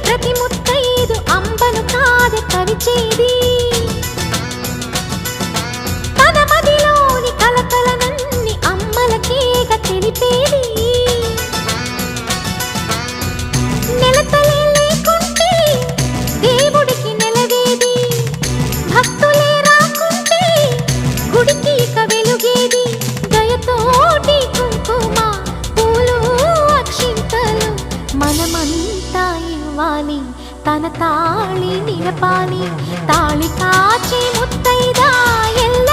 ప్రతి ముత్తైదు అంబను కాదే కవిచేది తన మదిలోని కలకలనన్ని అమ్మలకేగ తెలిపేది నెలతలే లేకుంటే దేవుడికి నెలవేది భక్తులే రాకుంటే గుడికి ఇక వెలుగేది దయతోటి కుంకుమ పూలు అక్షింతలు మనమంతా ఇవ్వాలి తన తాళి నిలపాలి తాళి కాచి ముత్తైదా ఎల్ల